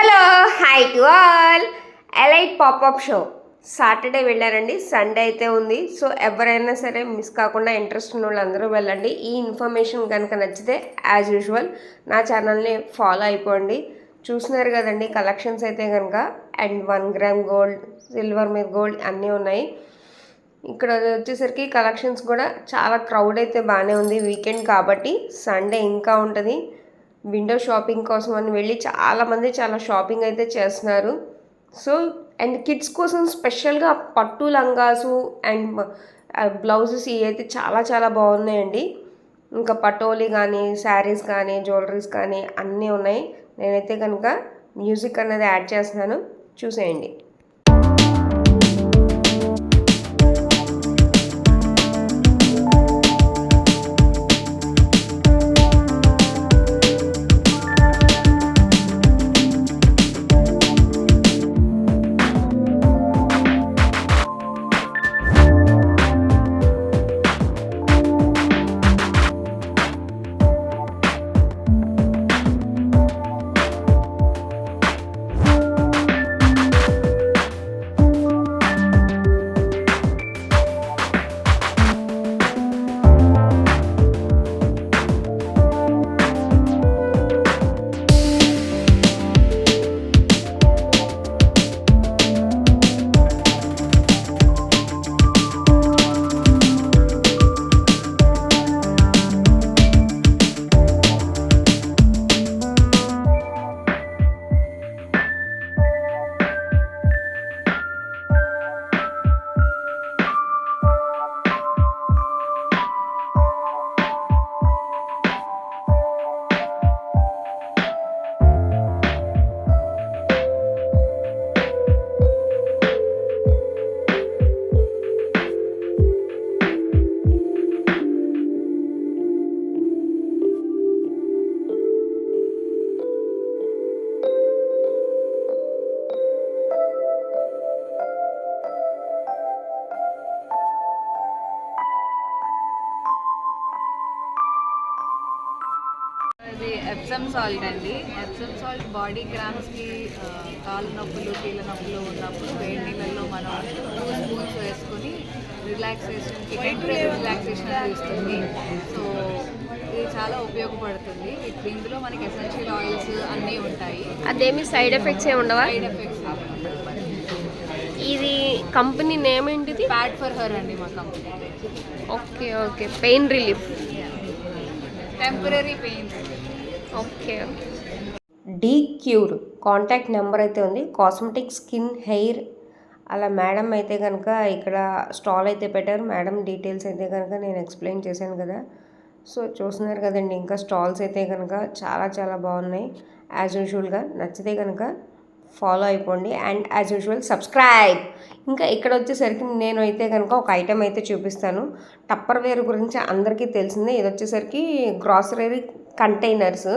Hello hi to all. Elite popup show Saturday వెళ్ళారండి, Sunday అయితే ఉంది. సో ఎవరైనా సరే మిస్ కాకుండా ఇంట్రెస్ట్ ఉన్న వాళ్ళందరూ వెళ్ళండి. ఈ ఇన్ఫర్మేషన్ కనుక నచ్చితే యాజ్ యూజువల్ నా ఛానల్ని ఫాలో అయిపోండి. చూస్తున్నారు కదండి కలెక్షన్స్ అయితే కనుక. అండ్ 1 గ్రామ్ గోల్డ్, సిల్వర్ మీద గోల్డ్ అన్నీ ఉన్నాయి. ఇక్కడ వచ్చేసరికి కలెక్షన్స్ కూడా చాలా క్రౌడ్ అయితే బాగానే ఉంది. వీకెండ్ కాబట్టి సండే ఇంకా ఉంటుంది. విండో షాపింగ్ కోసం అని వెళ్ళి చాలామంది చాలా షాపింగ్ అయితే చేస్తున్నారు. సో అండ్ కిడ్స్ కోసం స్పెషల్గా పట్టు లంగాసు అండ్ బ్లౌజెస్ ఇవి అయితే చాలా చాలా బాగున్నాయండి. ఇంకా పటోలి కానీ, శారీస్ కానీ, జ్యువెలరీస్ కానీ అన్నీ ఉన్నాయి. నేనైతే కనుక మ్యూజిక్ అనేది యాడ్ చేస్తున్నాను, చూసేయండి. ఇది ఎప్సమ్ సాల్ట్ అండి. ఎప్సమ్ సాల్ట్ బాడీ క్రామ్స్కి, కాళ్ళ నొప్పులు, కీళ్ళ నొప్పులు ఉన్నప్పుడు వేడి నీళ్ళల్లో మనం 2 స్పూన్స్ వేసుకొని రిలాక్సేషన్కి రిలాక్సేషన్ ఇస్తుంది. సో ఇది చాలా ఉపయోగపడుతుంది. ఇందులో మనకి ఎసెన్షియల్ ఆయిల్స్ అన్నీ ఉంటాయి. అదేమి సైడ్ ఎఫెక్ట్స్ ఏమి ఉండవా? సైడ్ ఎఫెక్ట్స్ ఇది కంపెనీ నేమ్ ఏంటిది? ప్యాడ్ ఫర్ హర్ అండి మా కంపెనీ. Okay okay, pain relief, temporary pain. Okay. D cure contact number అయితే ఉంది. కాస్మెటిక్, స్కిన్, హెయిర్ అలా మేడం అయితే కనుక ఇక్కడ స్టాల్ అయితే పెట్టారు. మేడం డీటెయిల్స్ అయితే కనుక నేను ఎక్స్ప్లెయిన్ చేశాను కదా. సో చూస్తున్నారు కదండి, ఇంకా స్టాల్స్ అయితే కనుక చాలా చాలా బాగున్నాయి. యాజ్ యూజువల్గా నచ్చితే కనుక ఫాలో అయిపోండి. And as usual subscribe. ఇంకా ఇక్కడ వచ్చేసరికి నేను అయితే కనుక ఒక ఐటెం అయితే చూపిస్తాను. టప్పర్ వేర్ గురించి అందరికీ తెలిసిందే. ఇది వచ్చేసరికి గ్రాసరీ కంటైనర్స్.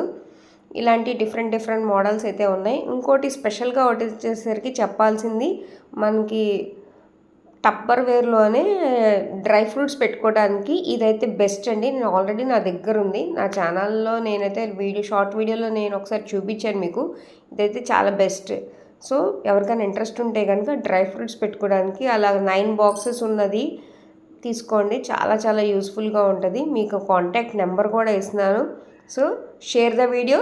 ఇలాంటి డిఫరెంట్ మోడల్స్ అయితే ఉన్నాయి. ఇంకోటి స్పెషల్గా ఒకటి వచ్చేసరికి చెప్పాల్సింది, మనకి టప్పర్ వేర్లోనే డ్రై ఫ్రూట్స్ పెట్టుకోవడానికి ఇదైతే బెస్ట్ అండి. నేను ఆల్రెడీ నా దగ్గర ఉంది. నా ఛానల్లో నేనైతే షార్ట్ వీడియోలో నేను ఒకసారి చూపించాను మీకు. ఇదైతే చాలా బెస్ట్. సో ఎవరికైనా ఇంట్రెస్ట్ ఉంటే కనుక డ్రై ఫ్రూట్స్ పెట్టుకోవడానికి అలా 9 బాక్సెస్ ఉన్నది తీసుకోండి. చాలా చాలా యూస్ఫుల్గా ఉంటుంది. మీకు కాంటాక్ట్ నెంబర్ కూడా ఇస్తున్నాను. So share the video.